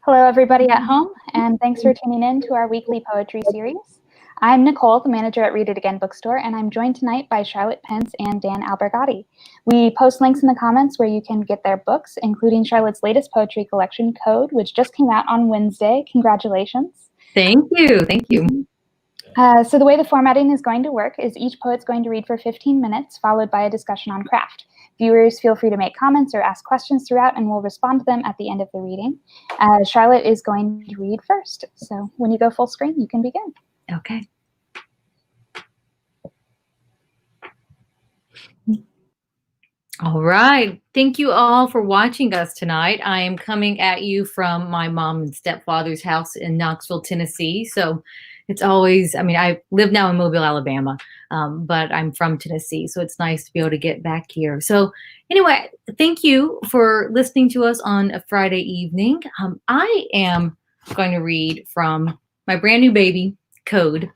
Hello, everybody at home, and thanks for tuning in to our weekly poetry series. I'm Nicole, the manager at It Again Bookstore, and I'm joined tonight by Charlotte Pence and Dan Albergotti. We post links in the comments where you can get their books, including Charlotte's latest poetry collection, Code, which just came out on Wednesday. Congratulations. Thank you. Thank you. So the way the formatting is going to work is each poet's going to read for 15 minutes, followed by a discussion on craft. Viewers, feel free to make comments or ask questions throughout, and we'll respond to them at the end of the reading. Charlotte is going to read first. So when you go full screen, you can begin. Okay. All right. Thank you all for watching us tonight. I am coming at you from my mom and stepfather's house in Knoxville, Tennessee. So it's always, I live now in Mobile, Alabama, but I'm from Tennessee. So it's nice to be able to get back here. So anyway, thank you for listening to us on a Friday evening. I am going to read from my brand new baby, Code.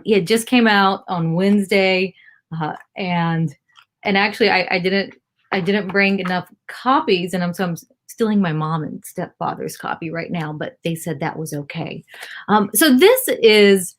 It just came out on Wednesday, and actually I didn't bring enough copies, and so I'm stealing my mom and stepfather's copy right now, but they said that was okay. So this is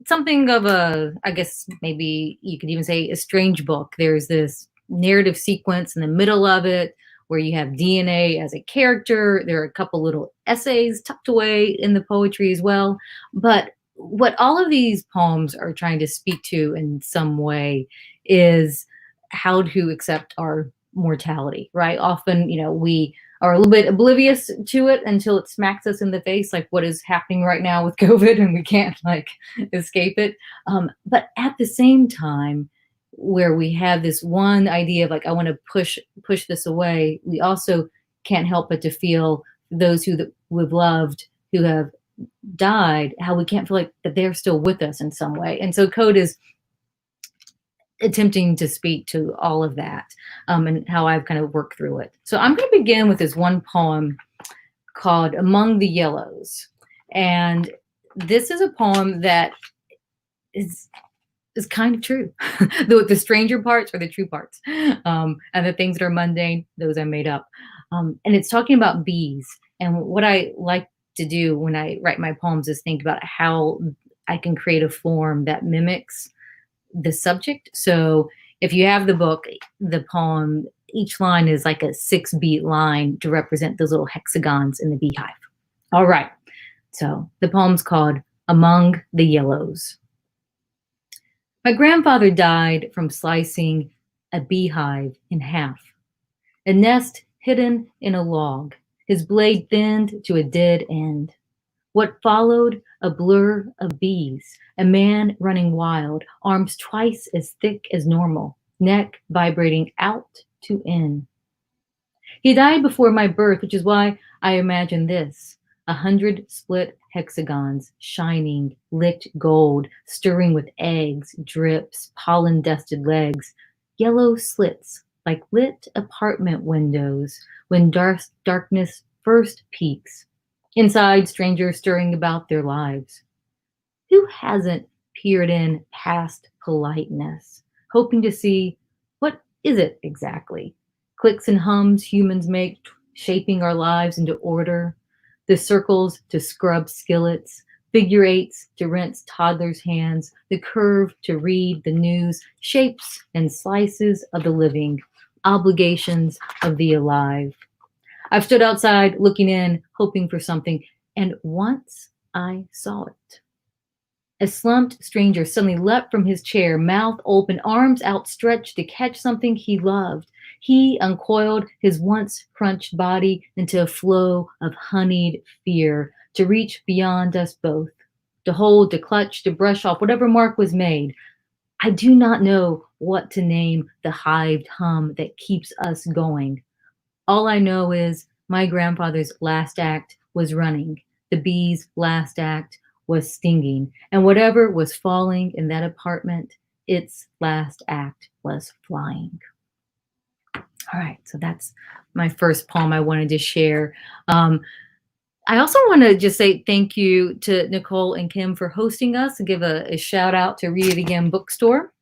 something of a, I guess maybe you could even say a strange book. There's this narrative sequence in the middle of it where you have DNA as a character. There are a couple little essays tucked away in the poetry as well. But what all of these poems are trying to speak to in some way is how to accept our mortality, right? Often, we are a little bit oblivious to it until it smacks us in the face, like what is happening right now with COVID, and we can't escape it. But at the same time, where we have this one idea of I want to push this away, we also can't help but to feel those who we've loved, who have died, how we can't feel like that they're still with us in some way. And so Code is attempting to speak to all of that, and how I've kind of worked through it. So I'm going to begin with this one poem called Among the Yellows. And this is a poem that is kind of true. The stranger parts are the true parts. And the things that are mundane, those I made up. And it's talking about bees. And what I like to do when I write my poems is think about how I can create a form that mimics the subject. So if you have the book, the poem, each line is like a 6-beat line to represent those little hexagons in the beehive. All right. So the poem's called Among the Yellows. My grandfather died from slicing a beehive in half. A nest hidden in a log, his blade thinned to a dead end. What followed, a blur of bees, a man running wild, arms twice as thick as normal, neck vibrating out to in. He died before my birth, which is why I imagine this: 100 split hexagons, shining, licked gold, stirring with eggs, drips, pollen-dusted legs, yellow slits like lit apartment windows when darkness first peaks. Inside, strangers stirring about their lives. Who hasn't peered in past politeness, hoping to see what is it exactly? Clicks and hums humans make, shaping our lives into order. The circles to scrub skillets, figure eights to rinse toddlers' hands, the curve to read the news, shapes and slices of the living, obligations of the alive. I've stood outside looking in, hoping for something, and once I saw it. A slumped stranger suddenly leapt from his chair, mouth open, arms outstretched to catch something he loved. He uncoiled his once crunched body into a flow of honeyed fear, to reach beyond us both, to hold, to clutch, to brush off whatever mark was made. I do not know what to name the hived hum that keeps us going. All I know is my grandfather's last act was running. The bee's last act was stinging. And whatever was falling in that apartment, its last act was flying. All right, so that's my first poem I wanted to share. I also want to just say thank you to Nicole and Kim for hosting us, and give a shout out to Read It Again Bookstore.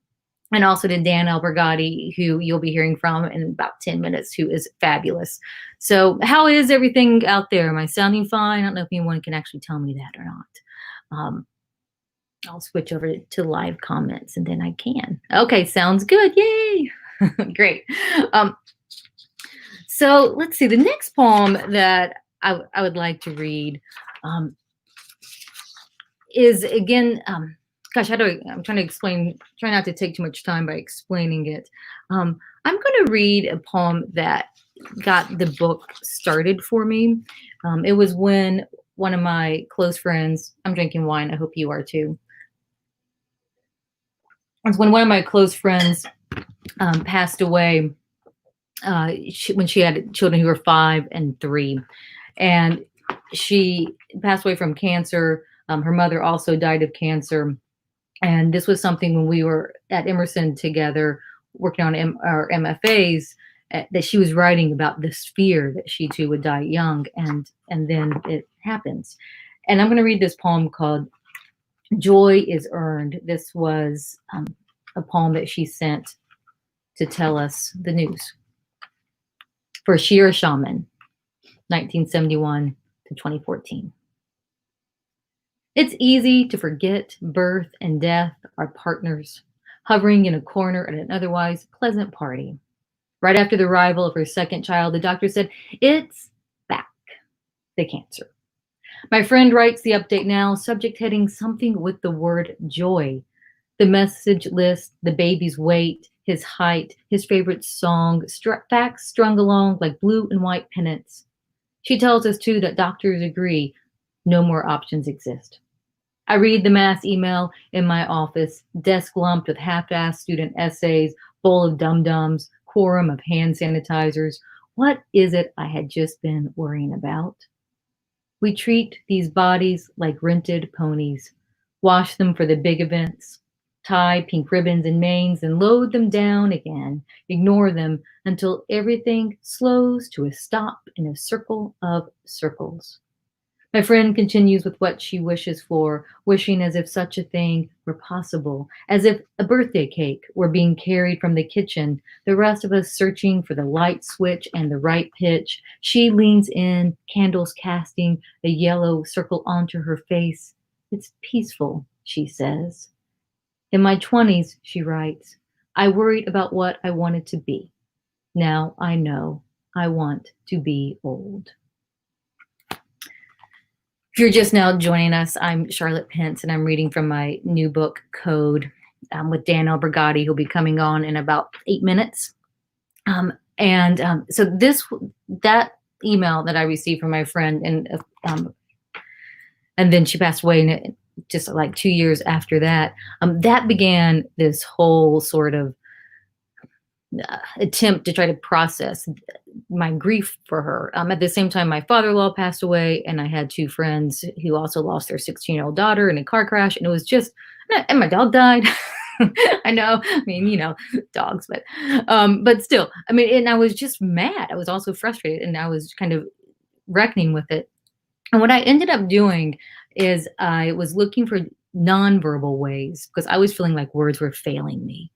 And also to Dan Albergotti, who you'll be hearing from in about 10 minutes, who is fabulous. So how is everything out there? Am I sounding fine? I don't know if anyone can actually tell me that or not. I'll switch over to live comments and then I can. Okay, sounds good. Yay. Great. So let's see. The next poem that I would like to read is again, gosh, I'm trying to explain, try not to take too much time by explaining it. I'm going to read a poem that got the book started for me. It was when one of my close friends, I'm drinking wine, I hope you are too. It's when one of my close friends passed away when she had children who were 5 and 3. And she passed away from cancer. Her mother also died of cancer. And this was something when we were at Emerson together working on our MFAs that she was writing about this fear that she too would die young, and then it happens. And I'm going to read this poem called Joy is Earned. This was a poem that she sent to tell us the news. For Sheer Shaman, 1971 to 2014. It's easy to forget birth and death are partners, hovering in a corner at an otherwise pleasant party. Right after the arrival of her second child, the doctor said, "It's back, the cancer." My friend writes the update now, subject heading something with the word joy. The message lists the baby's weight, his height, his favorite song, facts strung along like blue and white pennants. She tells us, too, that doctors agree no more options exist. I read the mass email in my office, desk lumped with half-assed student essays, bowl of dum-dums, quorum of hand sanitizers. What is it I had just been worrying about? We treat these bodies like rented ponies, wash them for the big events, tie pink ribbons and manes and load them down again, ignore them until everything slows to a stop in a circle of circles. My friend continues with what she wishes for, wishing as if such a thing were possible, as if a birthday cake were being carried from the kitchen, the rest of us searching for the light switch and the right pitch. She leans in, candles casting a yellow circle onto her face. It's peaceful, she says. In my 20s, she writes, I worried about what I wanted to be. Now I know I want to be old. If you're just now joining us, I'm Charlotte Pence, and I'm reading from my new book, Code, with Dan Albergotti, who'll be coming on in about 8 minutes. So that email that I received from my friend, and then she passed away just like 2 years after that, that began this whole sort of attempt to try to process my grief for her. At the same time, my father-in-law passed away, and I had 2 friends who also lost their 16-year-old daughter in a car crash, and it was just, and my dog died. I know, I mean, dogs, but still, I mean, and I was just mad. I was also frustrated, and I was kind of reckoning with it. And what I ended up doing is I was looking for nonverbal ways, because I was feeling like words were failing me.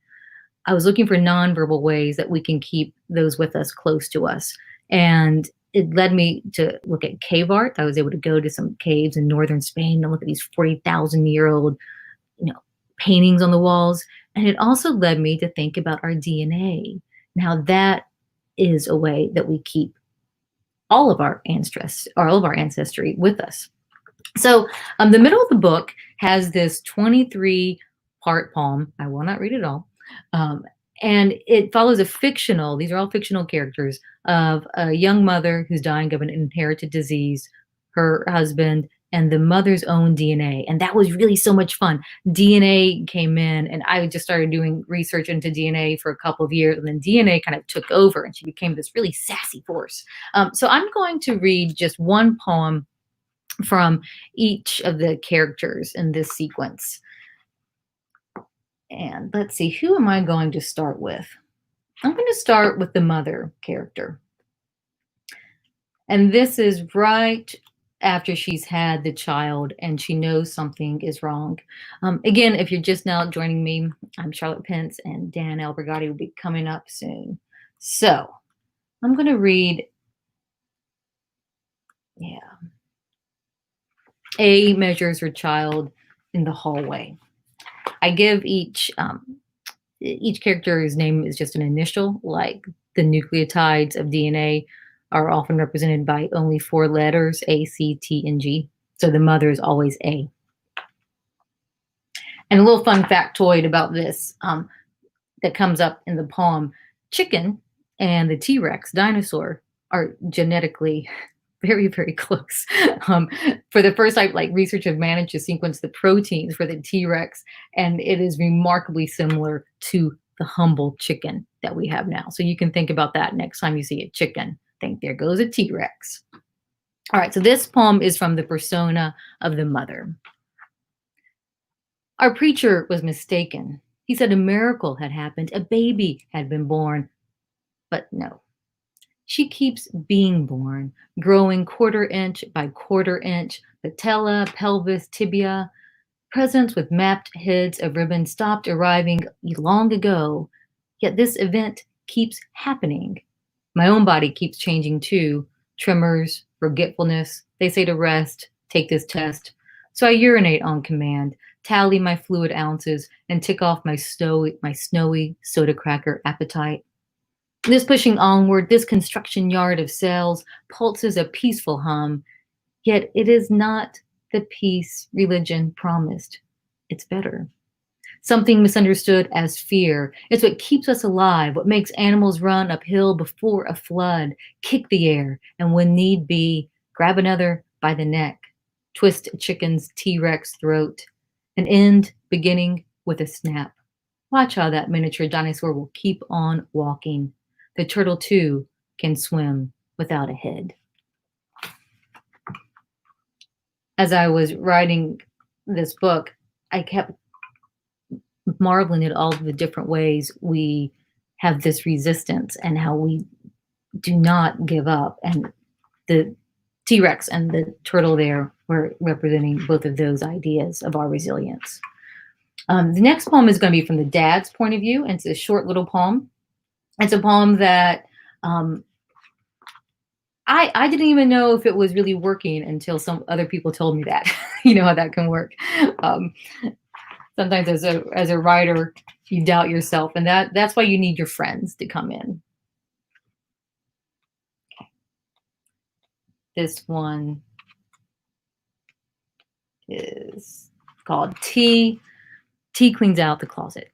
I was looking for nonverbal ways that we can keep those with us close to us. And it led me to look at cave art. I was able to go to some caves in northern Spain and look at these 40,000-year-old, paintings on the walls. And it also led me to think about our DNA and how that is a way that we keep all of our ancestry with us. So the middle of the book has this 23-part poem. I will not read it all. And it follows these are all fictional characters, of a young mother who's dying of an inherited disease, her husband, and the mother's own DNA. And that was really so much fun. DNA came in, and I just started doing research into DNA for a couple of years, and then DNA kind of took over, and she became this really sassy force. So I'm going to read just one poem from each of the characters in this sequence. And let's see, who am I going to start with? I'm going to start with the mother character. And this is right after she's had the child and she knows something is wrong. Again, if you're just now joining me, I'm Charlotte Pence, and Dan Albergotti will be coming up soon. So I'm going to read, A measures her child in the hallway. I give each character's name is just an initial, like the nucleotides of DNA are often represented by only 4 letters, A, C, T, and G. So the mother is always A. And a little fun factoid about this that comes up in the poem, chicken and the T-Rex dinosaur are genetically very, very close. For the first time, like research have managed to sequence the proteins for the T-Rex, and it is remarkably similar to the humble chicken that we have now. So you can think about that next time you see a chicken. Think, there goes a T-Rex. All right, so this poem is from the persona of the mother. Our preacher was mistaken. He said a miracle had happened, a baby had been born. But no, she keeps being born, growing quarter inch by quarter inch, patella, pelvis, tibia. Presents with mapped heads of ribbon stopped arriving long ago, yet this event keeps happening. My own body keeps changing too. Tremors, forgetfulness. They say to rest, take this test. So I urinate on command, tally my fluid ounces, and tick off my snowy soda cracker appetite. This pushing onward, this construction yard of cells pulses a peaceful hum, yet it is not the peace religion promised. It's better. Something misunderstood as fear. It's what keeps us alive, what makes animals run uphill before a flood, kick the air, and when need be, grab another by the neck, twist a chicken's T-Rex throat, an end beginning with a snap. Watch how that miniature dinosaur will keep on walking. The turtle, too, can swim without a head. As I was writing this book, I kept marveling at all the different ways we have this resistance and how we do not give up. And the T-Rex and the turtle there were representing both of those ideas of our resilience. The next poem is going to be from the dad's point of view, and it's a short little poem. It's a poem that I didn't even know if it was really working until some other people told me that. You know how that can work. Sometimes as a writer, you doubt yourself, and that's why you need your friends to come in. Okay. This one is called Tea. Tea cleans out the closet.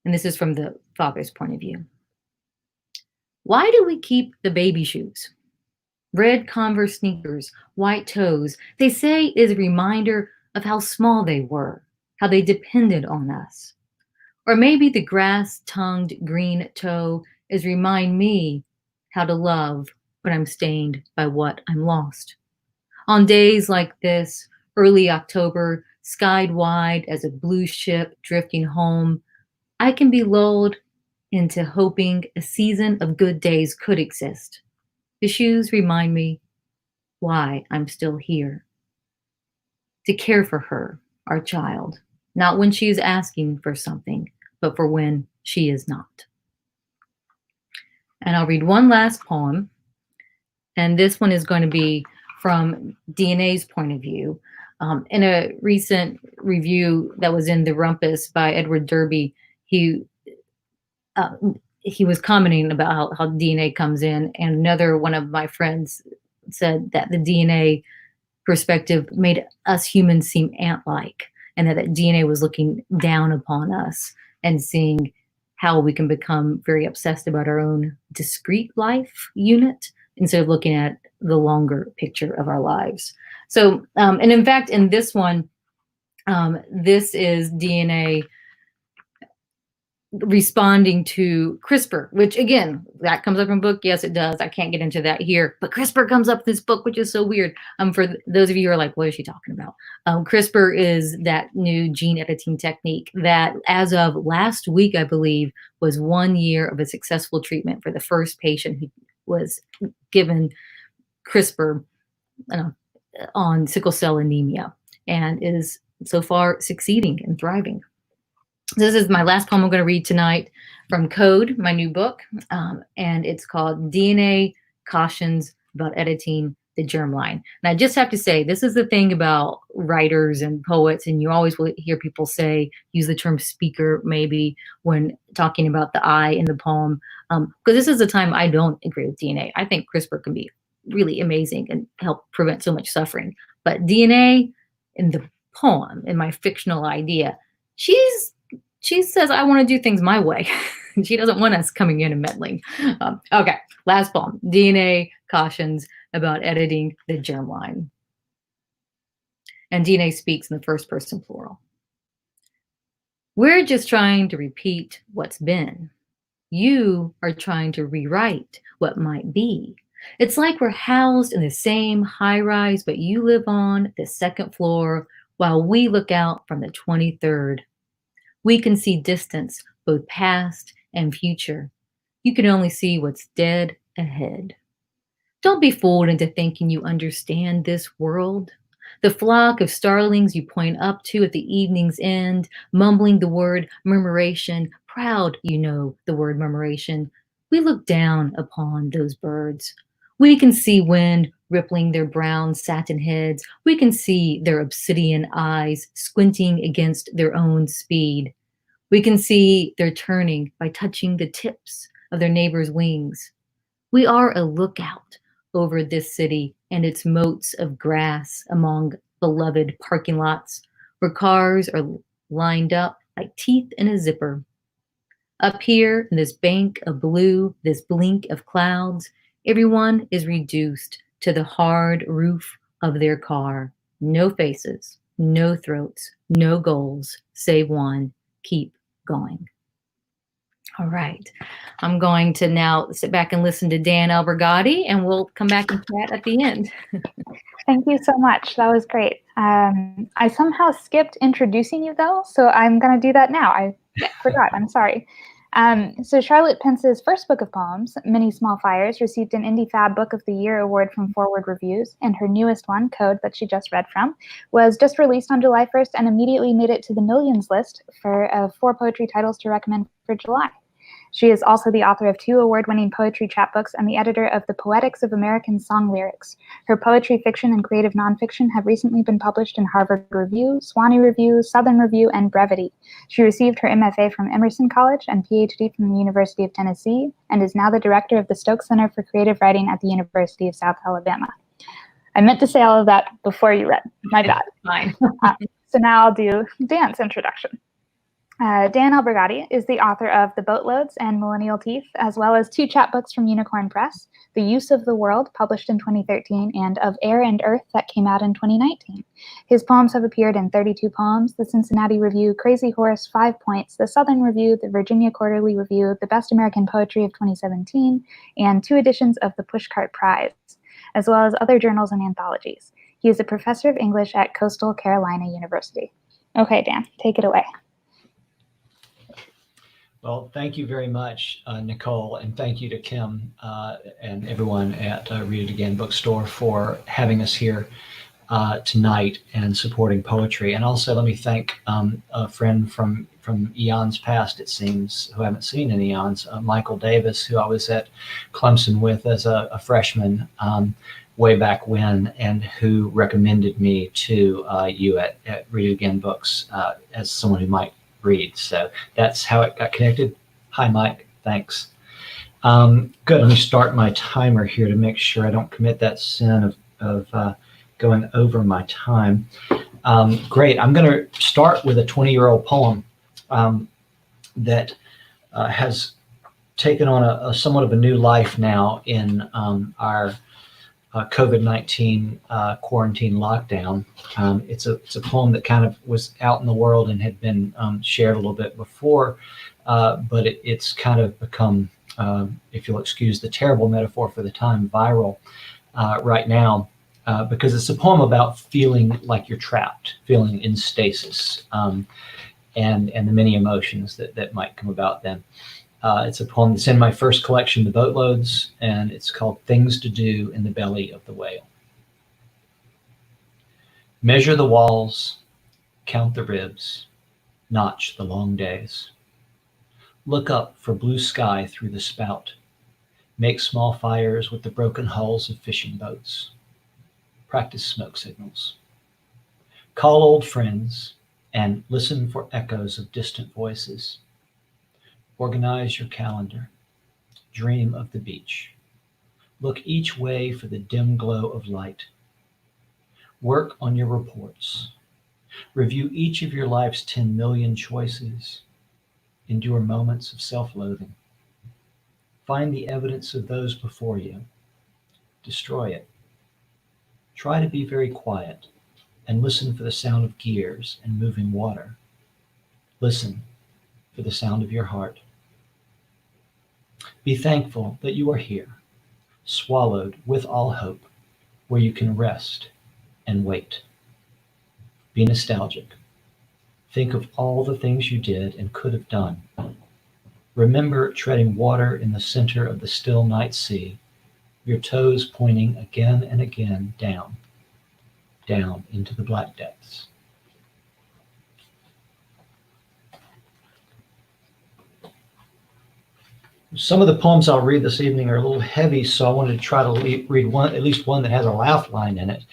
And this is from the father's point of view. Why do we keep the baby shoes? Red Converse sneakers, white toes. They say it is a reminder of how small they were, how they depended on us. Or maybe the grass-tongued green toe is remind me how to love when I'm stained by what I'm lost. On days like this, early October, skied wide as a blue ship drifting home, I can be lulled into hoping a season of good days could exist. The shoes remind me why I'm still here. To care for her, our child, not when she is asking for something, but for when she is not. And I'll read one last poem. And this one is going to be from DNA's point of view. In a recent review that was in The Rumpus by Edward Derby, he was commenting about how DNA comes in, and another one of my friends said that the DNA perspective made us humans seem ant-like, and that DNA was looking down upon us and seeing how we can become very obsessed about our own discrete life unit instead of looking at the longer picture of our lives. So, and in fact, in this one, this is DNA responding to CRISPR, which again, that comes up in book. Yes, it does. I can't get into that here, but CRISPR comes up in this book, which is so weird. For those of you who are like, what is she talking about? CRISPR is that new gene editing technique that as of last week, I believe, was 1 year of a successful treatment for the first patient who was given CRISPR on sickle cell anemia, and is so far succeeding and thriving. This is my last poem I'm going to read tonight from Code, my new book, and it's called DNA Cautions About Editing the Germline. And I just have to say, this is the thing about writers and poets, and you always will hear people use the term speaker maybe when talking about the I in the poem, because this is the time I don't agree with DNA. I think CRISPR can be really amazing and help prevent so much suffering. But DNA in the poem, in my fictional idea, she says, I want to do things my way. She doesn't want us coming in and meddling. Okay, last poem. DNA Cautions About Editing the Germline. And DNA speaks in the first person plural. We're just trying to repeat what's been. You are trying to rewrite what might be. It's like we're housed in the same high rise, but you live on the second floor while we look out from the 23rd. We can see distance, both past and future. You can only see what's dead ahead. Don't be fooled into thinking you understand this world. The flock of starlings you point up to at the evening's end, mumbling the word murmuration, proud you know the word murmuration. We look down upon those birds. We can see wind rippling their brown satin heads. We can see their obsidian eyes squinting against their own speed. We can see their turning by touching the tips of their neighbors' wings. We are a lookout over this city and its moats of grass among beloved parking lots where cars are lined up like teeth in a zipper. Up here in this bank of blue, this blink of clouds, everyone is reduced to the hard roof of their car. No faces, no throats, no goals, save one. Keep going. All right. I'm going to now sit back and listen to Dan Albergotti, and we'll come back and chat at the end. Thank you so much. That was great. I somehow skipped introducing you, though, so I'm going to do that now. I forgot. I'm sorry. So Charlotte Pence's first book of poems, Many Small Fires, received an INDIEFAB Book of the Year award from Foreword Reviews, and her newest one, Code, that she just read from, was just released on July 1st and immediately made it to the millions list for 4 poetry titles to recommend for July. She is also the author of 2 award-winning poetry chapbooks and the editor of the Poetics of American Song lyrics. Her poetry, fiction, and creative nonfiction have recently been published in Harvard Review, Sewanee Review, Southern Review, and Brevity. She received her MFA from Emerson College and PhD from the University of Tennessee, and is now the director of the Stokes Center for Creative Writing at the University of South Alabama. I meant to say all of that before you read. My bad. Fine. So now I'll do Dan's introduction. Dan Albergotti is the author of The Boatloads and Millennial Teeth, as well as 2 chapbooks from Unicorn Press, The Use of the World, published in 2013, and Of Air and Earth, that came out in 2019. His poems have appeared in 32 Poems, the Cincinnati Review, Crazy Horse, 5 Points, the Southern Review, the Virginia Quarterly Review, the Best American Poetry of 2017, and 2 editions of the Pushcart Prize, as well as other journals and anthologies. He is a professor of English at Coastal Carolina University. Okay, Dan, take it away. Well, thank you very much, Nicole, and thank you to Kim and everyone at Read It Again Bookstore for having us here tonight and supporting poetry. And also let me thank a friend from eons past, it seems, who I haven't seen in eons, Michael Davis, who I was at Clemson with as a freshman way back when, and who recommended me to you at Read It Again Books as someone who might read. So that's how it got connected. Hi, Mike. Thanks. Good. Let me start my timer here to make sure I don't commit that sin of going over my time. Great. I'm going to start with a 20-year-old poem that has taken on a somewhat of a new life now in our COVID-19 quarantine lockdown. It's a poem that kind of was out in the world and had been shared a little bit before, but it's kind of become, if you'll excuse the terrible metaphor for the time, viral right now, because it's a poem about feeling like you're trapped, feeling in stasis, and the many emotions that might come about then. It's a poem that's in my first collection, The Boatloads, and it's called Things to Do in the Belly of the Whale. Measure the walls, count the ribs, notch the long days. Look up for blue sky through the spout. Make small fires with the broken hulls of fishing boats. Practice smoke signals. Call old friends and listen for echoes of distant voices. Organize your calendar. Dream of the beach. Look each way for the dim glow of light. Work on your reports. Review each of your life's 10 million choices. Endure moments of self-loathing. Find the evidence of those before you. Destroy it. Try to be very quiet and listen for the sound of gears and moving water. Listen for the sound of your heart. Be thankful that you are here, swallowed with all hope, where you can rest and wait. Be nostalgic. Think of all the things you did and could have done. Remember treading water in the center of the still night sea, your toes pointing again and again down, down into the black depths. Some of the poems I'll read this evening are a little heavy, so I wanted to try to read one, at least one that has a laugh line in it.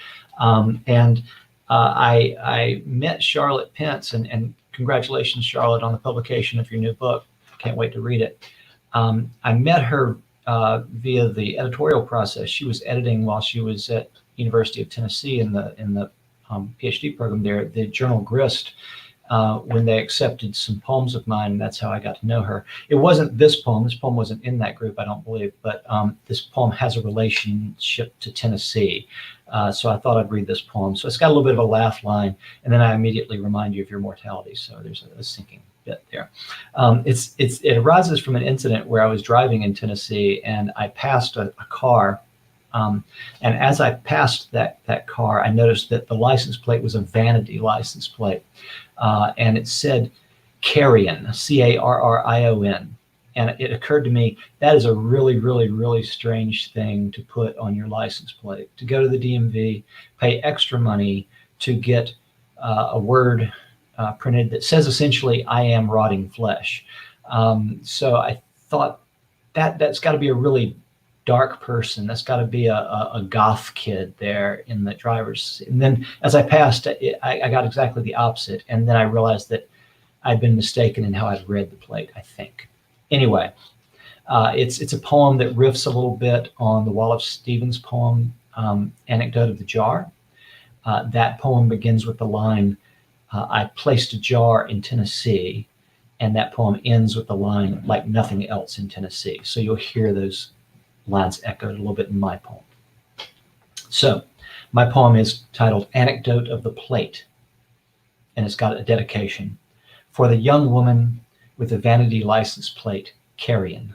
I met Charlotte Pence, and congratulations, Charlotte, on the publication of your new book. Can't wait to read it. I met her via the editorial process. She was editing while she was at University of Tennessee in the PhD program there, the journal Grist. When they accepted some poems of mine, and that's how I got to know her. It wasn't this poem. This poem wasn't in that group, I don't believe, but this poem has a relationship to Tennessee. So I thought I'd read this poem. So it's got a little bit of a laugh line, and then I immediately remind you of your mortality. So there's a sinking bit there. It arises from an incident where I was driving in Tennessee, and I passed a car. And as I passed that car, I noticed that the license plate was a vanity license plate. And it said Carrion, Carrion. And it occurred to me, that is a really, really, really strange thing to put on your license plate. To go to the DMV, pay extra money to get a word printed that says essentially, I am rotting flesh. So I thought that's got to be a really dark person. That's got to be a goth kid there in the driver's seat. And then as I passed, I got exactly the opposite. And then I realized that I'd been mistaken in how I'd read the plate, I think. Anyway, it's a poem that riffs a little bit on the Wallace Stevens poem, Anecdote of the Jar. That poem begins with the line, I placed a jar in Tennessee. And that poem ends with the line, like nothing else in Tennessee. So you'll hear those lines echoed a little bit in my poem. So my poem is titled Anecdote of the Plate, and it's got a dedication for the young woman with the vanity license plate, Carrion.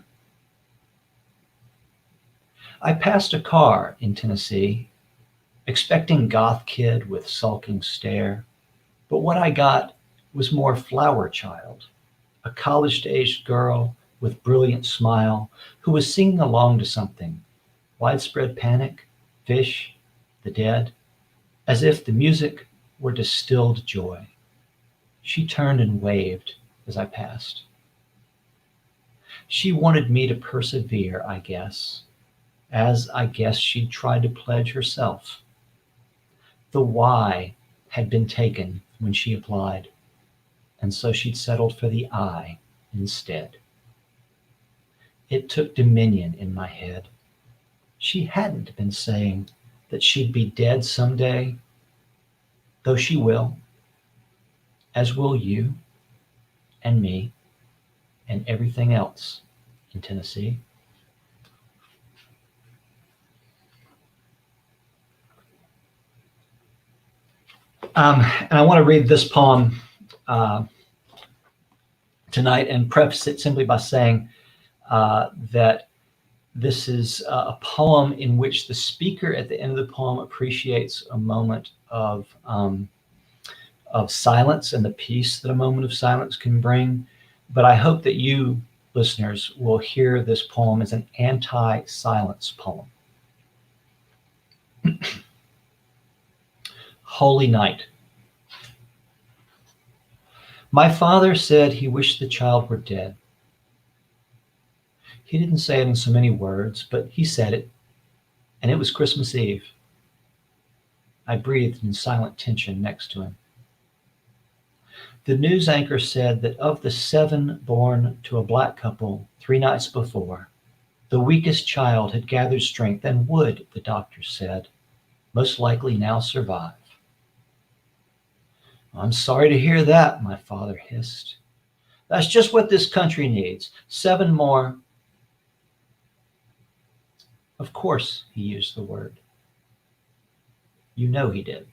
I passed a car in Tennessee, expecting goth kid with sulking stare, but what I got was more flower child, a college-aged girl with brilliant smile, who was singing along to something, widespread panic, fish, the dead, as if the music were distilled joy. She turned and waved as I passed. She wanted me to persevere, I guess, as I guess she'd tried to pledge herself. The why had been taken when she applied, and so she'd settled for the I instead. It took dominion in my head. She hadn't been saying that she'd be dead someday, though she will, as will you and me and everything else in Tennessee. And I want to read this poem tonight and preface it simply by saying that this is a poem in which the speaker at the end of the poem appreciates a moment of silence and the peace that a moment of silence can bring. But I hope that you listeners will hear this poem as an anti-silence poem. Holy Night. My father said he wished the child were dead. He didn't say it in so many words, but he said it, and it was Christmas Eve. I breathed in silent tension next to him. The news anchor said that of the 7 born to a black couple 3 nights before, the weakest child had gathered strength and would, the doctors said, most likely now survive. I'm sorry to hear that, my father hissed. That's just what this country needs. 7 more. Of course, he used the word. You know he did.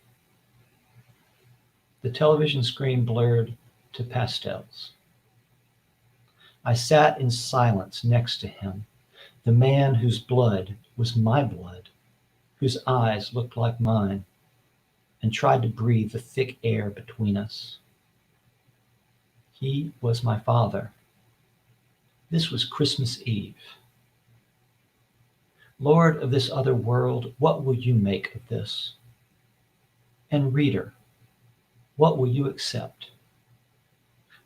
The television screen blurred to pastels. I sat in silence next to him, the man whose blood was my blood, whose eyes looked like mine, and tried to breathe the thick air between us. He was my father. This was Christmas Eve. Lord of this other world, what will you make of this? And reader, what will you accept?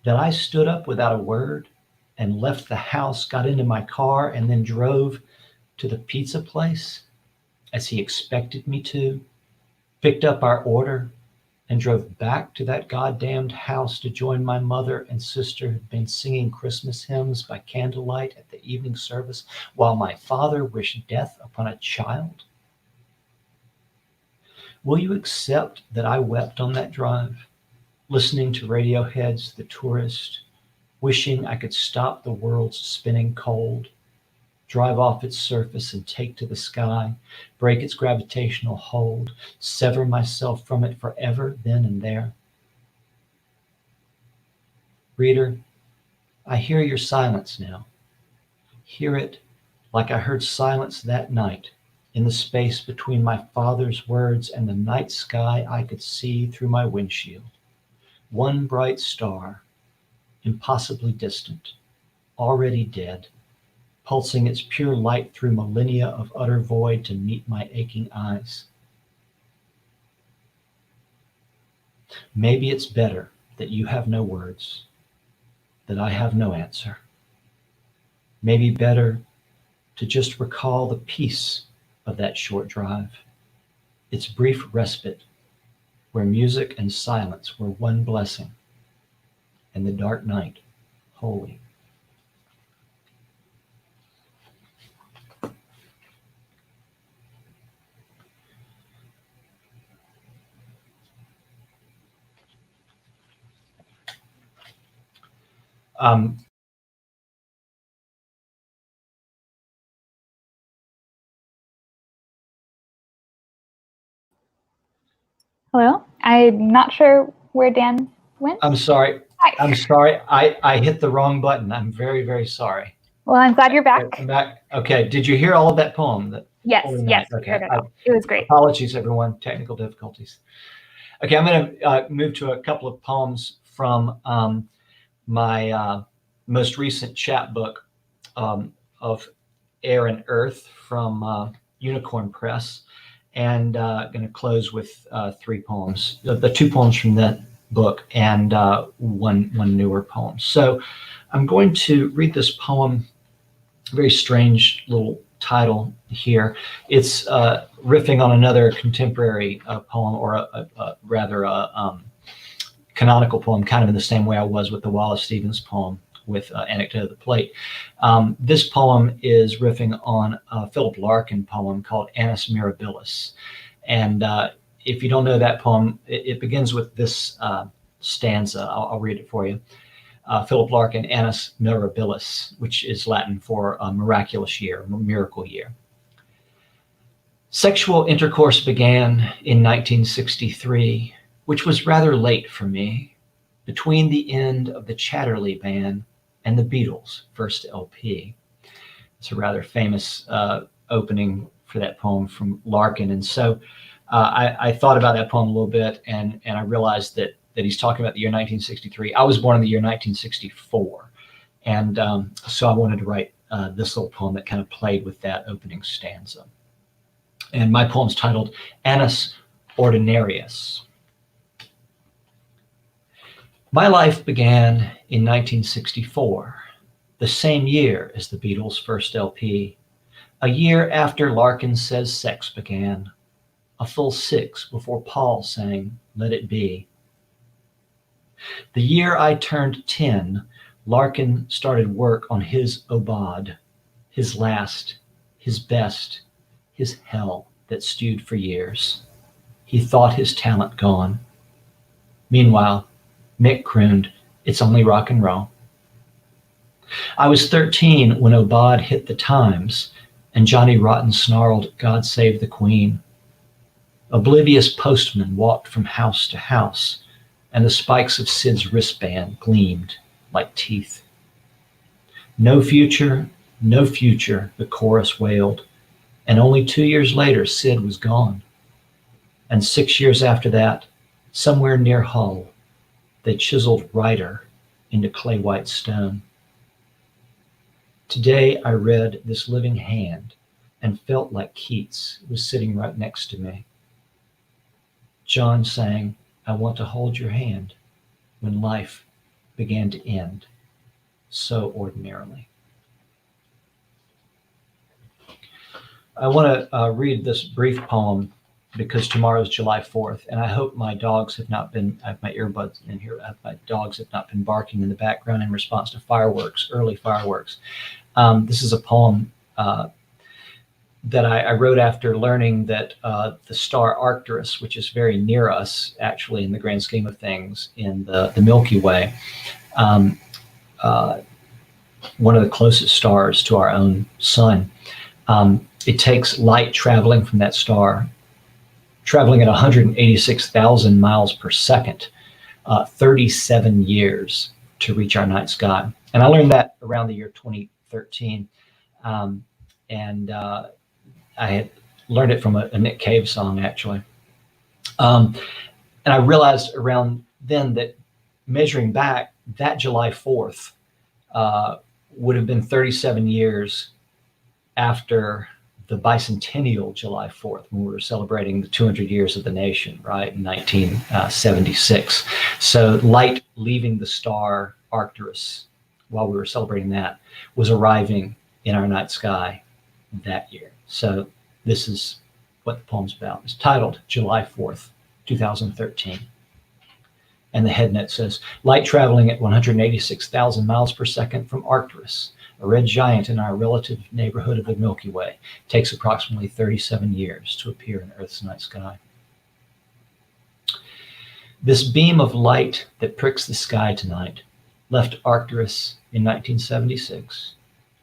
That I stood up without a word and left the house, got into my car, and then drove to the pizza place as he expected me to, picked up our order, and drove back to that goddamned house to join my mother and sister who'd been singing Christmas hymns by candlelight at the evening service while my father wished death upon a child? Will you accept that I wept on that drive, listening to Radiohead's The Tourist, wishing I could stop the world's spinning cold, drive off its surface and take to the sky, break its gravitational hold, sever myself from it forever then and there? Reader, I hear your silence now. Hear it like I heard silence that night in the space between my father's words and the night sky I could see through my windshield. One bright star, impossibly distant, already dead, pulsing its pure light through millennia of utter void to meet my aching eyes. Maybe it's better that you have no words, that I have no answer. Maybe better to just recall the peace of that short drive, its brief respite, where music and silence were one blessing, and the dark night holy. Hello? I'm not sure where Dan went. I'm sorry. Hi. I'm sorry. I hit the wrong button. I'm very, very sorry. Well, I'm glad you're back. I'm back. Okay. Did you hear all of that poem? Yes, Holy yes, Night? we heard Okay. it all. It was great. Apologies, everyone. Technical difficulties. Okay. I'm going to move to a couple of poems from my most recent chapbook of Air and Earth from Unicorn Press, and going to close with 3 poems, the 2 poems from that book and one newer poem. So I'm going to read this poem, very strange little title here. It's riffing on another contemporary poem, or a rather canonical poem, kind of in the same way I was with the Wallace Stevens poem with Anecdote of the Plate. This poem is riffing on a Philip Larkin poem called Annus Mirabilis. And if you don't know that poem, it begins with this stanza. I'll read it for you. Philip Larkin, Annus Mirabilis, which is Latin for a miraculous year, miracle year. Sexual intercourse began in 1963, which was rather late for me, between the end of the Chatterley Band and the Beatles' first LP. It's a rather famous opening for that poem from Larkin. And so I thought about that poem a little bit, and I realized that he's talking about the year 1963. I was born in the year 1964. And so I wanted to write this little poem that kind of played with that opening stanza. And my poem's titled Annus Ordinarius. My life began in 1964, the same year as the Beatles' first LP, a year after Larkin Says Sex began, a full 6 before Paul sang Let It Be. The year I turned 10, Larkin started work on his Obad, his last, his best, his hell that stewed for years. He thought his talent gone. Meanwhile, Mick crooned, "It's only rock and roll." I was 13 when Obad hit the Times and Johnny Rotten snarled, "God save the Queen." Oblivious postmen walked from house to house, and the spikes of Sid's wristband gleamed like teeth. No future, the chorus wailed, and only 2 years later, Sid was gone. And 6 years after that, somewhere near Hull, they chiseled Ryder into clay-white stone. Today I read this living hand and felt like Keats was sitting right next to me. John sang, "I want to hold your hand," when life began to end so ordinarily. I want to read this brief poem because tomorrow's July 4th, and I hope my dogs have not been, I have my earbuds in here, my dogs have not been barking in the background in response to fireworks, early fireworks. This is a poem that I wrote after learning that the star Arcturus, which is very near us, actually, in the grand scheme of things, in the Milky Way, one of the closest stars to our own sun, it takes light traveling from that star, traveling at 186,000 miles per second, 37 years to reach our night sky. And I learned that around the year 2013. I had learned it from a Nick Cave song, actually. And I realized around then that measuring back, that July 4th would have been 37 years after the bicentennial July 4th, when we were celebrating the 200 years of the nation, right, in 1976. So light leaving the star Arcturus while we were celebrating that was arriving in our night sky that year. So this is what the poem's about. It's titled July 4th, 2013. And the head note says, light traveling at 186,000 miles per second from Arcturus, a red giant in our relative neighborhood of the Milky Way, takes approximately 37 years to appear in Earth's night sky. This beam of light that pricks the sky tonight left Arcturus in 1976,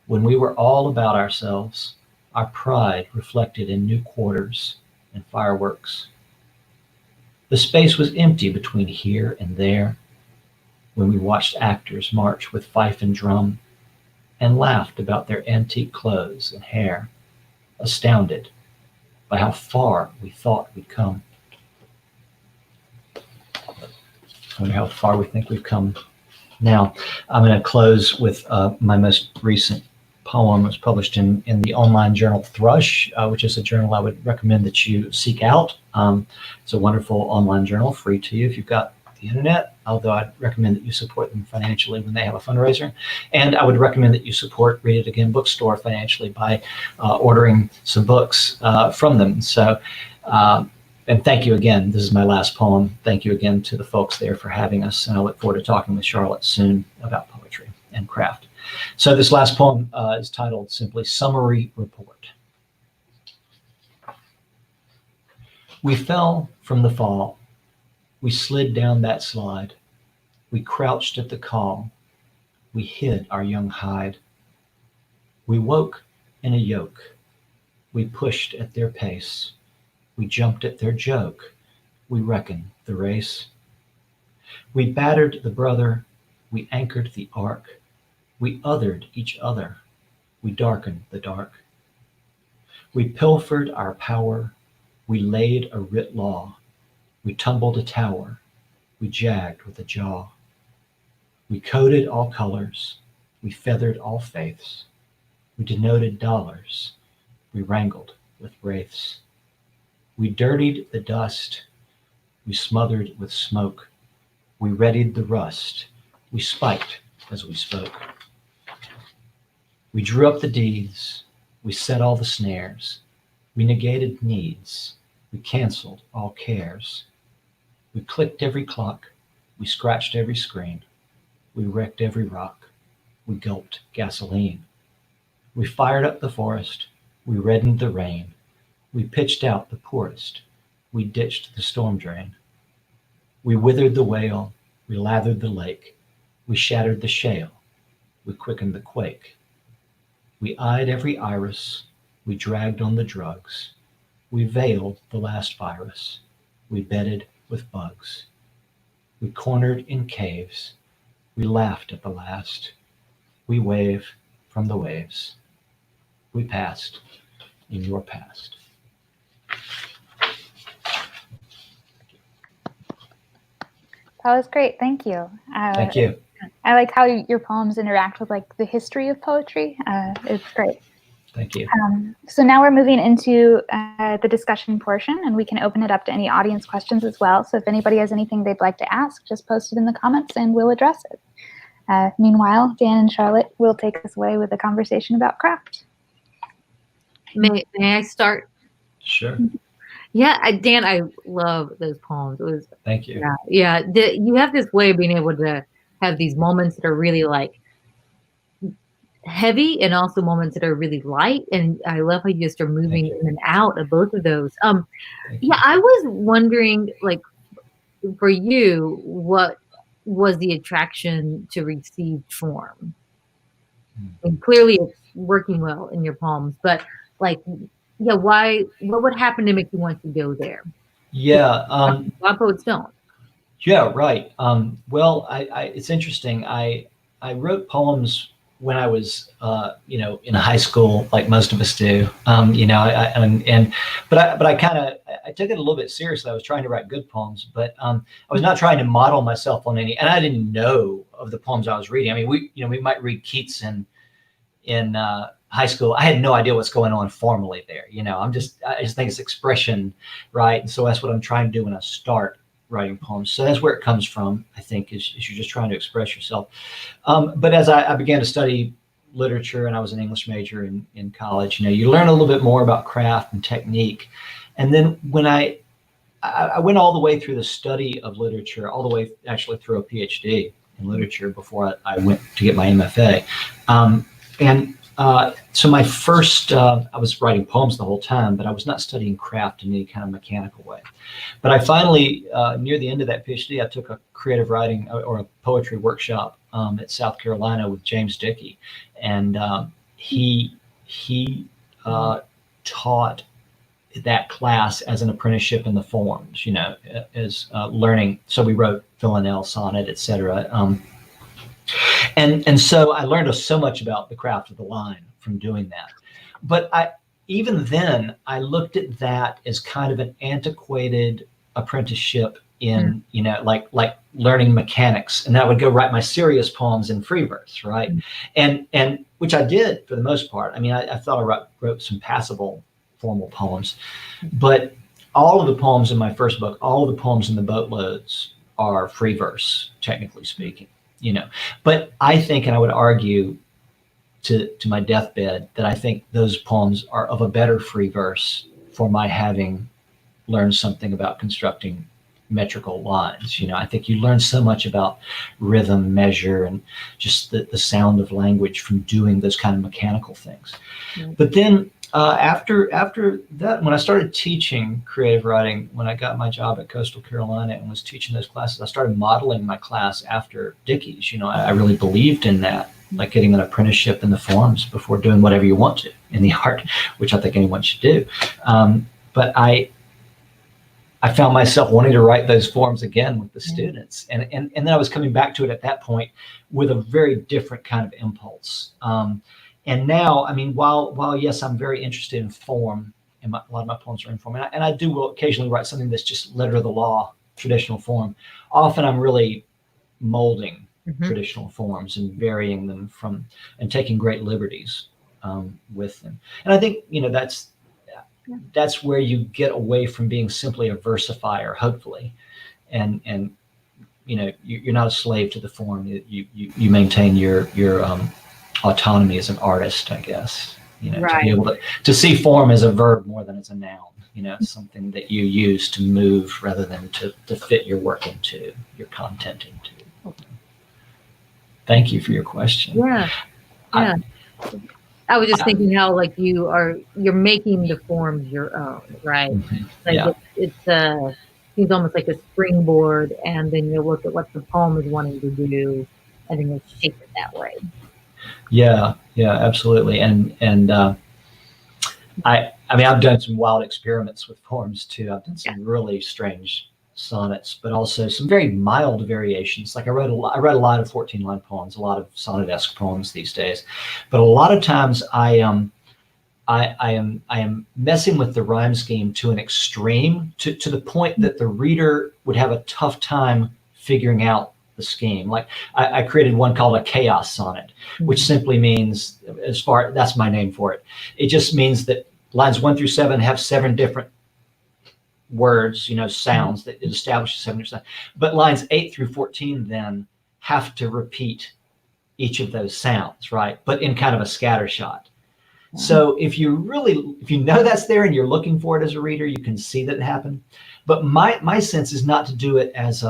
when we were all about ourselves, our pride reflected in new quarters and fireworks. The space was empty between here and there when we watched actors march with fife and drum and laughed about their antique clothes and hair, astounded by how far we thought we'd come. I wonder how far we think we've come now. I'm going to close with my most recent poem. It was published in the online journal Thrush, which is a journal I would recommend that you seek out. It's a wonderful online journal, free to you if you've got the internet, although I'd recommend that you support them financially when they have a fundraiser. And I would recommend that you support Read It Again Bookstore financially by ordering some books from them. So, and thank you again. This is my last poem. Thank you again to the folks there for having us. And I look forward to talking with Charlotte soon about poetry and craft. So this last poem is titled simply Summary Report. We fell from the fall. We slid down that slide. We crouched at the call. We hid our young hide. We woke in a yoke. We pushed at their pace. We jumped at their joke. We reckoned the race. We battered the brother. We anchored the ark. We othered each other. We darkened the dark. We pilfered our power. We laid a writ law. We tumbled a tower. We jagged with a jaw. We coded all colors. We feathered all faiths. We denoted dollars. We wrangled with wraiths. We dirtied the dust. We smothered with smoke. We readied the rust. We spiked as we spoke. We drew up the deeds. We set all the snares. We negated needs. We canceled all cares. We clicked every clock. We scratched every screen. We wrecked every rock. We gulped gasoline. We fired up the forest. We reddened the rain. We pitched out the poorest. We ditched the storm drain. We withered the whale. We lathered the lake. We shattered the shale. We quickened the quake. We eyed every iris. We dragged on the drugs. We veiled the last virus. We bedded with bugs. We cornered in caves. We laughed at the last. We wave from the waves. We passed in your past. That was great. Thank you. Thank you. I like how your poems interact with like the history of poetry. It's great. Thank you. So now we're moving into the discussion portion, and we can open it up to any audience questions as well. So if anybody has anything they'd like to ask, just post it in the comments and we'll address it. Meanwhile, Dan and Charlotte will take us away with a conversation about craft. May I start? Sure. Yeah, Dan, I love those poems. It was Thank you. yeah. You have this way of being able to have these moments that are really like heavy and also moments that are really light. And I love how you just are moving in and out of both of those. Yeah, I was wondering, like, for you, what was the attraction to received form? And clearly it's working well in your poems, but like, yeah, why, what would happen to make you want to go there? Yeah. A lot of poets don't. Yeah, right. Well, it's interesting. I wrote poems when I was, in high school, like most of us do. But I kind of took it a little bit seriously. I was trying to write good poems, but I was not trying to model myself on any. And I didn't know of the poems I was reading. I mean, we might read Keats in high school. I had no idea what's going on formally there. I just think it's expression, right? And so that's what I'm trying to do when I start writing poems. So that's where it comes from, I think, is you're just trying to express yourself. But as I began to study literature, and I was an English major in college, you learn a little bit more about craft and technique. And then when I went all the way through the study of literature, all the way actually through a PhD in literature before I went to get my MFA. So my first, I was writing poems the whole time, but I was not studying craft in any kind of mechanical way. But I finally, near the end of that PhD, I took a creative writing or a poetry workshop at South Carolina with James Dickey. And he taught that class as an apprenticeship in the forms, as learning. So we wrote villanelle, sonnet, etc. And so I learned so much about the craft of the line from doing that. But even then, I looked at that as kind of an antiquated apprenticeship in, like learning mechanics. And I would go write my serious poems in free verse, right? And which I did for the most part. I mean, I thought I wrote some passable formal poems, but all of the poems in my first book, all of the poems in the boatloads are free verse, technically speaking. But I think, and I would argue to my deathbed, that I think those poems are of a better free verse for my having learned something about constructing metrical lines. I think you learn so much about rhythm, measure, and just the sound of language from doing those kind of mechanical things. But then after that, when I started teaching creative writing, when I got my job at Coastal Carolina and was teaching those classes, I started modeling my class after Dickey's. I really believed in that, like getting an apprenticeship in the forms before doing whatever you want to in the art, which I think anyone should do. But I found myself wanting to write those forms again with the students. And then I was coming back to it at that point with a very different kind of impulse. And now, I mean, while yes, I'm very interested in form, and a lot of my poems are in form, and I will occasionally write something that's just letter of the law, traditional form. Often I'm really molding traditional forms and varying them and taking great liberties with them. And I think, that's where you get away from being simply a versifier, hopefully. And you're not a slave to the form. You maintain your autonomy as an artist, I guess. To be able to see form as a verb more than as a noun. Something that you use to move rather than to fit your work into, your content into. Thank you for your question. Yeah. I was just thinking how like you're making the forms your own, right? Like it's seems almost like a springboard, and then you look at what the poem is wanting to do, and then you shape it that way. Yeah, absolutely. And I've done some wild experiments with forms too. I've done some really strange sonnets, but also some very mild variations. Like I read a lot of 14-line poems, a lot of sonnet-esque poems these days, but a lot of times I am messing with the rhyme scheme to an extreme, to the point that the reader would have a tough time figuring out the scheme. Like I created one called a chaos sonnet, which simply means, that's my name for it. It just means that lines 1 through 7 have 7 different words, sounds that it establishes 7 different sounds. But lines 8 through 14 then have to repeat each of those sounds, right? But in kind of a scatter shot. So if you know that's there and you're looking for it as a reader, you can see that it happened. But my sense is not to do it as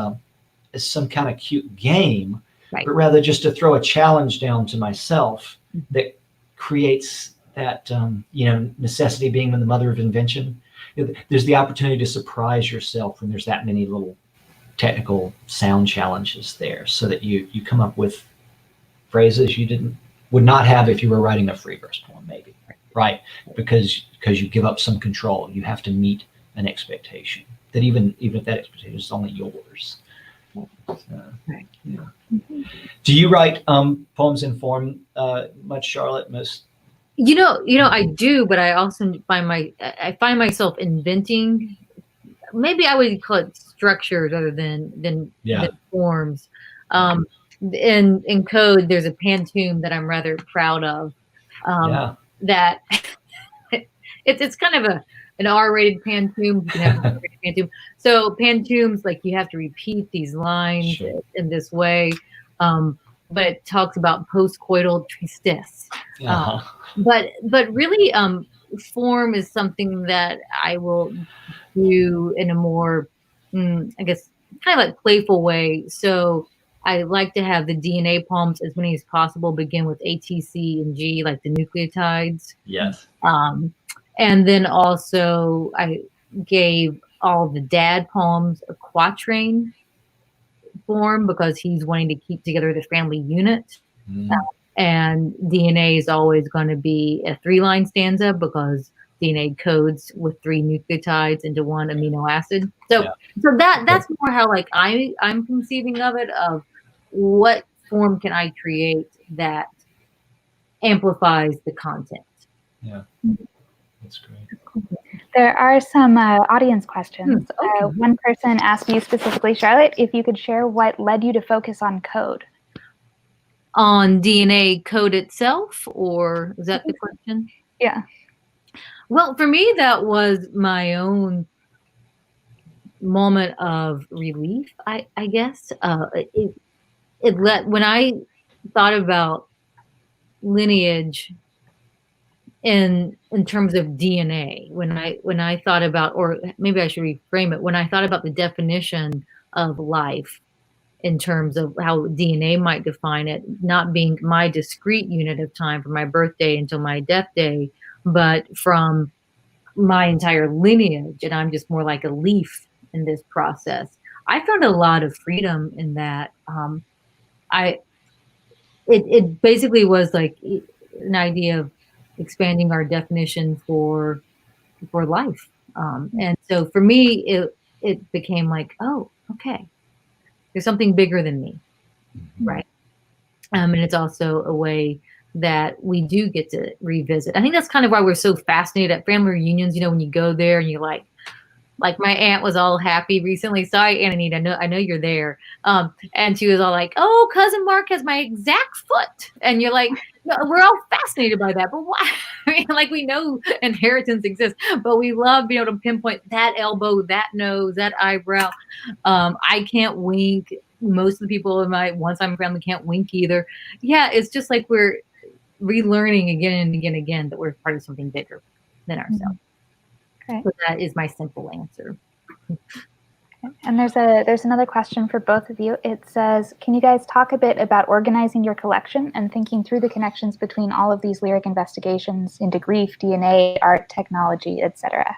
some kind of cute game, but rather just to throw a challenge down to myself that creates that, necessity being the mother of invention. There's the opportunity to surprise yourself when there's that many little technical sound challenges there, so that you come up with phrases you would not have if you were writing a free verse poem, maybe, right? Because you give up some control. You have to meet an expectation that even if that expectation is only yours. Do you write poems in form much, Charlotte? Most. I do, but I also find myself inventing. Maybe I would call it structures other than forms. In code, there's a pantoum that I'm rather proud of. That it's kind of an R-rated pantoum. You can have an R-rated pantoum. So pantoums, like you have to repeat these lines in this way, but it talks about postcoital tristesse. But really, form is something that I will do in a more, I guess, kind of like playful way. So I like to have the DNA poems, as many as possible, begin with A, T, C, and G, like the nucleotides. Yes. And then also I gave all the dad poems a quatrain form because he's wanting to keep together the family unit. And DNA is always going to be a 3-line stanza because DNA codes with 3 nucleotides into 1 amino acid. So that's more how like I'm conceiving of it, of what form can I create that amplifies the content. Yeah, that's great. There are some audience questions. One person asked you specifically, Charlotte, if you could share what led you to focus on code. On DNA code itself, or is that the question? Yeah. Well, for me, that was my own moment of relief, I guess. When I thought about lineage in terms of DNA, when I thought about, or maybe I should reframe it, when I thought about the definition of life in terms of how DNA might define it, not being my discrete unit of time from my birthday until my death day, but from my entire lineage, and I'm just more like a leaf in this process. I found a lot of freedom in that. It basically was like an idea of expanding our definition for life, and so for me, it became like, oh, okay, there's something bigger than me, right? And it's also a way that we do get to revisit. I think that's kind of why we're so fascinated at family reunions. When you go there and you're like, Like my aunt was all happy recently. Sorry, Ananita, I know you're there. And she was all like, "Oh, cousin Mark has my exact foot," and you're like, no, we're all fascinated by that, but why? I mean, like we know inheritance exists, but we love being able to pinpoint that elbow, that nose, that eyebrow. I can't wink. Most of the people in my one-time family can't wink either. Yeah, it's just like we're relearning again and again and again that we're part of something bigger than ourselves. Okay. So that is my simple answer. And there's another question for both of you. It says, can you guys talk a bit about organizing your collection and thinking through the connections between all of these lyric investigations into grief, DNA, art, technology, etc.?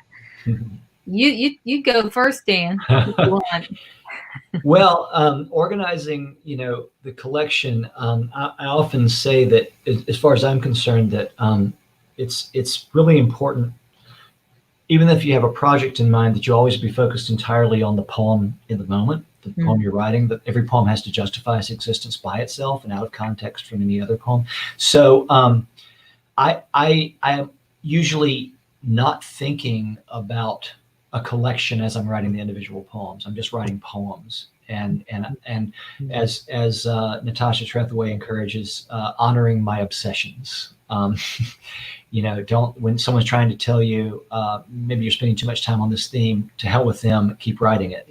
You go first, Dan. Well, organizing, the collection, I often say that as far as I'm concerned, that it's really important, even if you have a project in mind, that you always be focused entirely on the poem in the moment, the poem you're writing. That every poem has to justify its existence by itself and out of context from any other poem. So I am usually not thinking about a collection as I'm writing the individual poems. I'm just writing poems. And as Natasha Trethewey encourages, honoring my obsessions. Don't, when someone's trying to tell you, maybe you're spending too much time on this theme, to hell with them, keep writing it,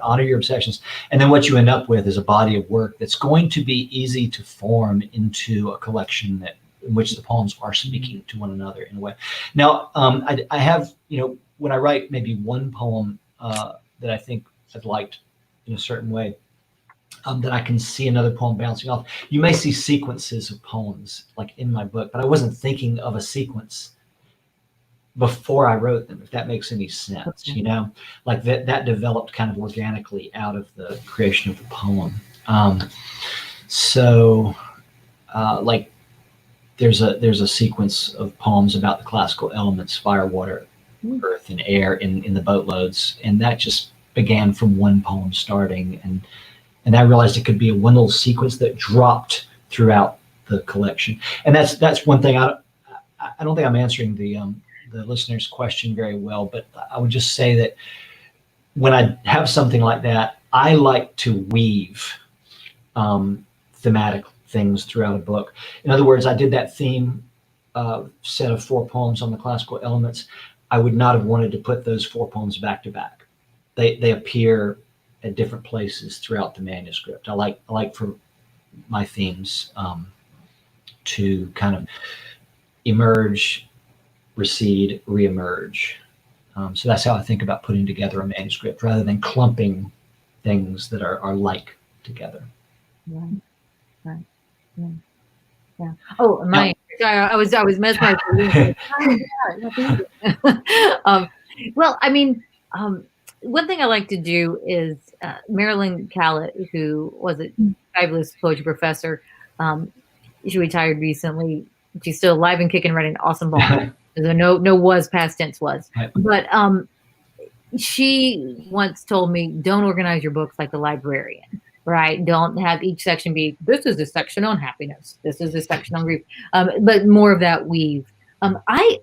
honor your obsessions. And then what you end up with is a body of work that's going to be easy to form into a collection in which the poems are speaking to one another in a way. Now, I have, when I write maybe one poem that I think I've liked in a certain way, that I can see another poem bouncing off. You may see sequences of poems like in my book, but I wasn't thinking of a sequence before I wrote them, if that makes any sense. Like that developed kind of organically out of the creation of the poem. Like there's a sequence of poems about the classical elements, fire, water, earth, and air in the boatloads, and that just began from one poem starting, and I realized it could be one little sequence that dropped throughout the collection. And that's one thing. I don't think I'm answering the listener's question very well, but I would just say that when I have something like that, I like to weave thematic things throughout a book. In other words, I did that theme set of 4 poems on the classical elements. I would not have wanted to put those 4 poems back to back. They appear at different places throughout the manuscript. I like for my themes to kind of emerge, recede, reemerge. So that's how I think about putting together a manuscript, rather than clumping things that are like together. Right. Yeah. Oh, I was mesmerized. Well, I mean, one thing I like to do is Marilyn Callett, who was a fabulous poetry professor. She retired recently. She's still alive and kicking, writing awesome poems. No was past tense was. But she once told me, don't organize your books like the librarian, right? Don't have each section be, this is the section on happiness, this is the section on grief, but more of that weave. I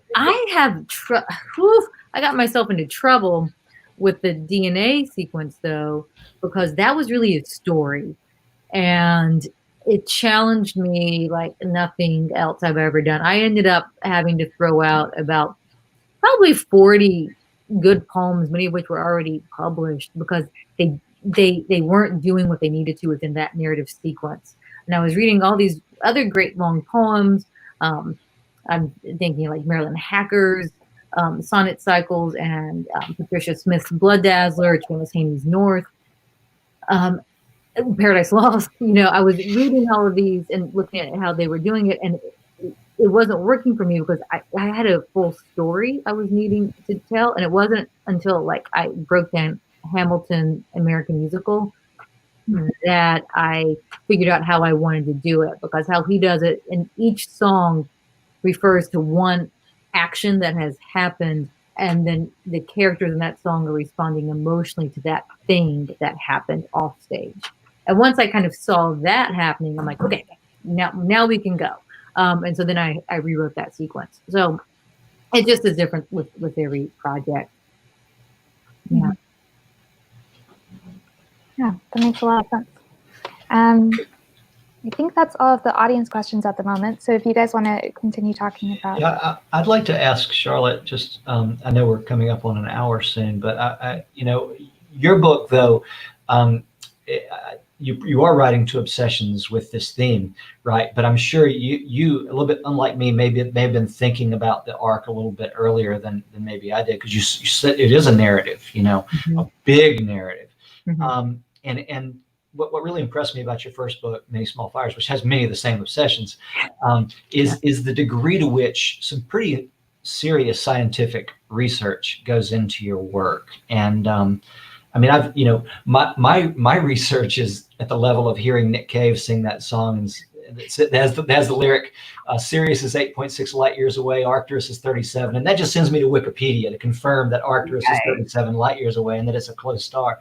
got myself into trouble with the DNA sequence, though, because that was really a story, and it challenged me like nothing else I've ever done. I ended up having to throw out about probably 40 good poems, many of which were already published, because they weren't doing what they needed to within that narrative sequence. And I was reading all these other great long poems. I'm thinking like Marilyn Hacker's Sonnet Cycles, and Patricia Smith's Blood Dazzler, Travis Haney's North, Paradise Lost. I was reading all of these and looking at how they were doing it, and it wasn't working for me because I had a full story I was needing to tell, and it wasn't until like I broke down Hamilton American Musical that I figured out how I wanted to do it, because how he does it, and each song refers to one action that has happened, and then the characters in that song are responding emotionally to that thing that happened off stage. And once I kind of saw that happening, I'm like, okay, now we can go. And so then I rewrote that sequence. So it just is different with every project. Yeah. Yeah, that makes a lot of sense. I think that's all of the audience questions at the moment. So if you guys want to continue talking about. Yeah, I'd like to ask Charlotte, just, I know we're coming up on an hour soon, but your book though, you are writing to obsessions with this theme, right? But I'm sure you a little bit unlike me, may have been thinking about the arc a little bit earlier than maybe I did, because you said it is a narrative, Mm-hmm. a big narrative. Mm-hmm. And what really impressed me about your first book, Many Small Fires, which has many of the same obsessions, is the degree to which some pretty serious scientific research goes into your work. And I mean, my research is at the level of hearing Nick Cave sing that song. That has the lyric, Sirius is 8.6 light years away, Arcturus is 37. And that just sends me to Wikipedia to confirm that Arcturus is 37 light years away and that it's a close star.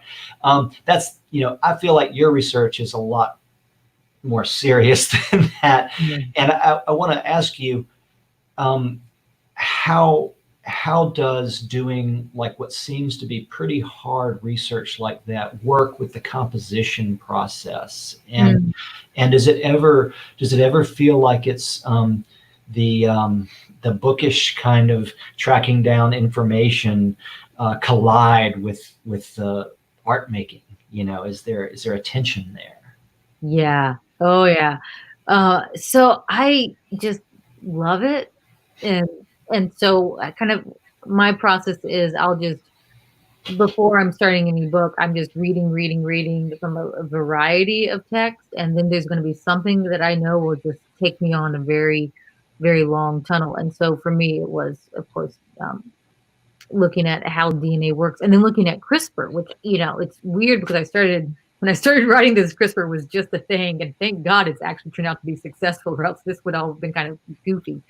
That's, I feel like your research is a lot more serious than that. Mm-hmm. And I want to ask you, how does doing like what seems to be pretty hard research like that work with the composition process? And does it ever feel like it's the bookish kind of tracking down information collide with the art making? Is there a tension there? Yeah. Oh yeah. So I just love it. And so I my process is I'll just, before I'm starting any book, I'm just reading from a variety of texts. And then there's going to be something that I know will just take me on a very, very long tunnel. And so for me, it was, of course, looking at how DNA works, and then looking at CRISPR, which, it's weird because when I started writing this, CRISPR was just a thing, and thank God it's actually turned out to be successful, or else this would all have been kind of goofy.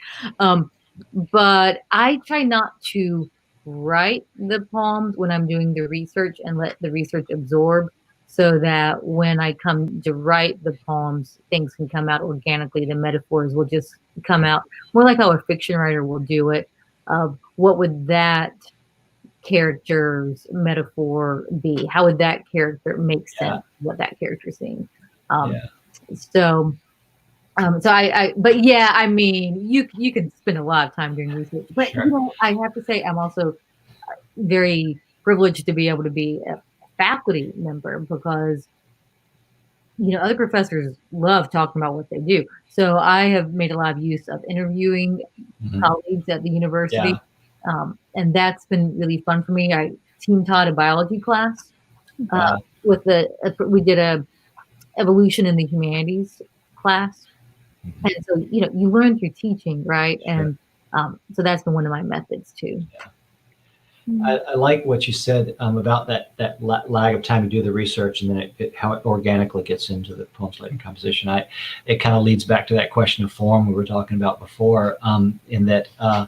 But I try not to write the poems when I'm doing the research and let the research absorb, so that when I come to write the poems, things can come out organically. The metaphors will just come out more like how a fiction writer will do it. What would that character's metaphor be? How would that character make sense? What that character's seeing? So but yeah, I mean, you can spend a lot of time doing research, but sure. I have to say, I'm also very privileged to be able to be a faculty member, because other professors love talking about what they do. So I have made a lot of use of interviewing colleagues at the university. And that's been really fun for me. I team taught a biology class we did a evolution in the humanities class. And so, you learn through teaching, right? Sure. And so that's been one of my methods too. I like what you said about that lag of time to do the research, and then how it organically gets into the poem's later composition. It kind of leads back to that question of form we were talking about before, in that I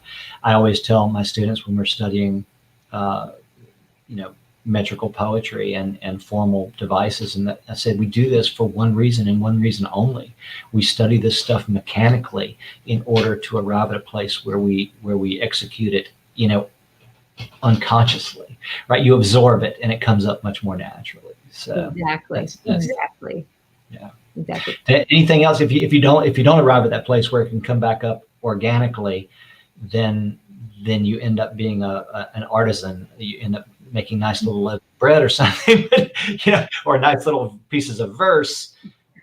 always tell my students when we're studying, metrical poetry and formal devices, and that I said, we do this for one reason and one reason only. We study this stuff mechanically in order to arrive at a place where we execute it, unconsciously, right? You absorb it and it comes up much more naturally. So exactly. Yeah, exactly. Anything else? If you don't arrive at that place where it can come back up organically, then you end up being an artisan. You end up making nice little loaves of bread or something, or nice little pieces of verse,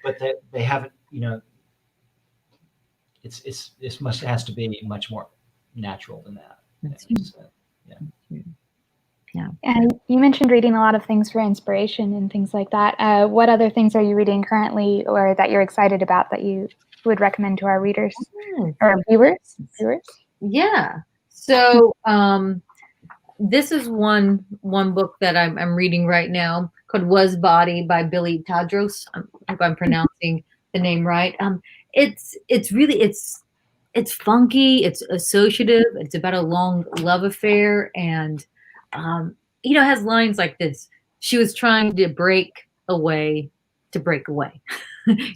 but they haven't. It has to be much more natural than that. That's true. So, yeah. And you mentioned reading a lot of things for inspiration and things like that. What other things are you reading currently, or that you're excited about, that you would recommend to our readers or viewers? Yeah. So this is one book that I'm reading right now, called Was Body by Billy Tadros. I hope I'm pronouncing the name right. It's funky, it's associative, it's about a long love affair, and it has lines like this: she was trying to break away to break away.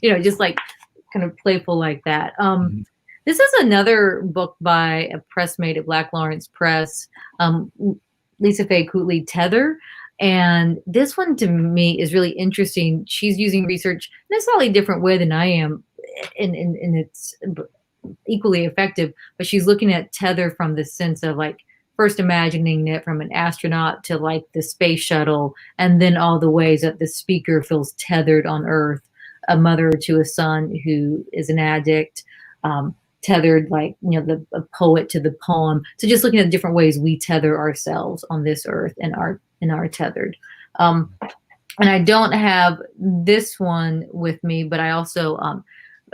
Just like kind of playful like that. This is another book by a pressmate at Black Lawrence Press, Lisa Faye Cootley, Tether. And this one to me is really interesting. She's using research in a slightly different way than I am, and it's equally effective, but she's looking at tether from the sense of like first imagining it from an astronaut to like the space shuttle, and then all the ways that the speaker feels tethered on Earth, a mother to a son who is an addict, tethered, like, you know, a poet to the poem. So just looking at different ways we tether ourselves on this earth and are tethered. And I don't have this one with me, but I also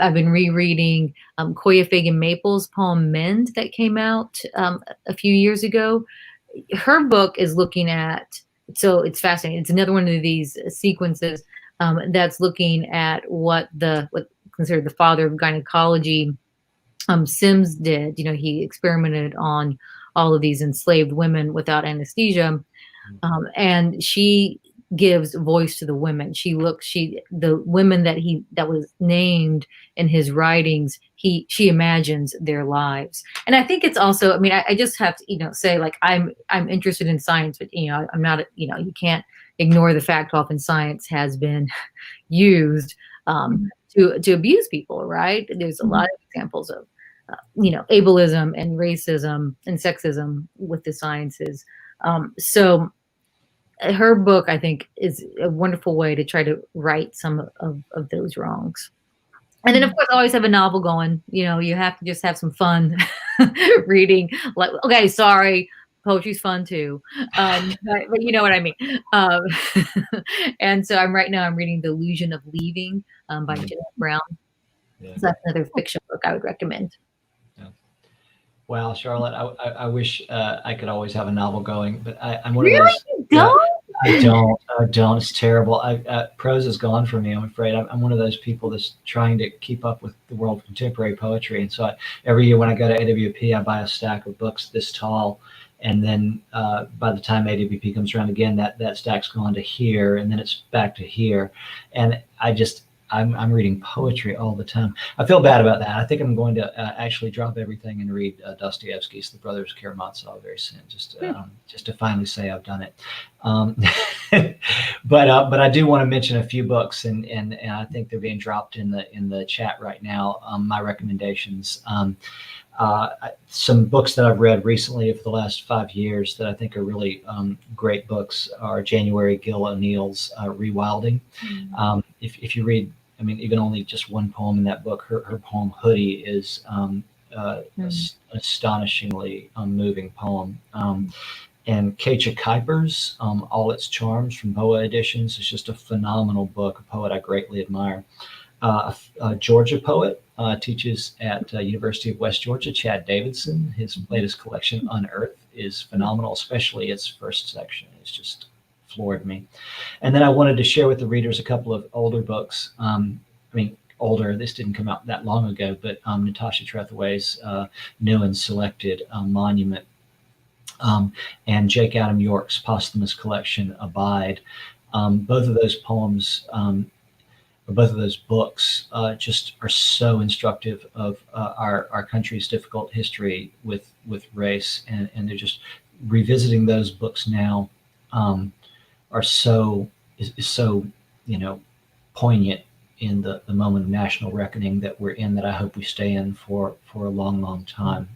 I've been rereading Koya Fagan Maple's poem Mend that came out a few years ago. Her book is looking at, so it's fascinating. It's another one of these sequences that's looking at what considered the father of gynecology, Sims, did. You know, he experimented on all of these enslaved women without anesthesia, and she gives voice to the women. The women that was named in his writings, she imagines their lives. And I think it's also, I mean, I just have to, you know, say, like, I'm interested in science, but, you know, I'm not, you know, you can't ignore the fact often science has been used to abuse people, right? There's a lot of examples of you know, ableism and racism and sexism with the sciences. So her book, I think, is a wonderful way to try to right some of those wrongs. And then, of course, I always have a novel going. You know, you have to just have some fun reading. Like, okay, sorry, poetry's fun too, but you know what I mean. And so I'm reading The Illusion of Leaving by Jeanette Brown. Yeah. So that's another fiction book I would recommend. Wow, Charlotte, I wish I could always have a novel going, but I'm one Really? of those. You don't? I don't. It's terrible. Prose is gone from me, I'm afraid. I'm one of those people that's trying to keep up with the world of contemporary poetry. And so every year when I go to AWP, I buy a stack of books this tall. And then by the time AWP comes around again, that stack's gone to here, and then it's back to here. And I'm reading poetry all the time. I feel bad about that. I think I'm going to actually drop everything and read Dostoevsky's The Brothers Karamazov very soon, just to finally say I've done it. But I do want to mention a few books, and I think they're being dropped in the chat right now. My recommendations. Some books that I've read recently for the last 5 years that I think are really great books are January Gill O'Neill's Rewilding. If you read, I mean, even only just one poem in that book, her poem Hoodie is astonishingly moving poem. And Keisha Kuiper's All Its Charms from Boa Editions is just a phenomenal book, a poet I greatly admire. A Georgia poet, teaches at University of West Georgia, Chad Davidson. His latest collection, Unearth, is phenomenal, especially its first section. It's just floored me. And then I wanted to share with the readers a couple of older books. I mean, older, this didn't come out that long ago, but Natasha Trethewey's new and selected Monument, and Jake Adam York's posthumous collection, Abide. Both of those poems, both of those books just are so instructive of our country's difficult history with race, and they're just revisiting those books now are so you know, poignant in the moment of national reckoning that we're in, that I hope we stay in for a long time.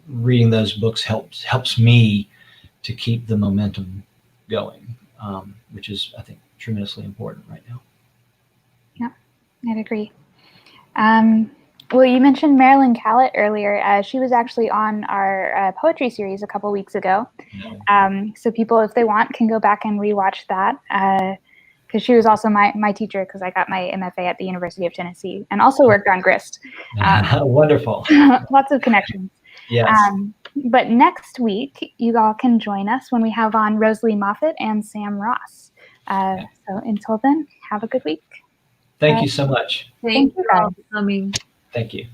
Reading those books helps me to keep the momentum going, which is, I think, tremendously important right now. Yeah, I'd agree. Well, you mentioned Marilyn Callett earlier. She was actually on our poetry series a couple weeks ago. So people, if they want, can go back and rewatch that, because she was also my teacher, because I got my MFA at the University of Tennessee and also worked on Grist. Wonderful. Lots of connections. Yes. But next week, you all can join us when we have on Rosalie Moffett and Sam Ross. So until then, have a good week. Thank you so much. Thank you guys all for coming. Thank you.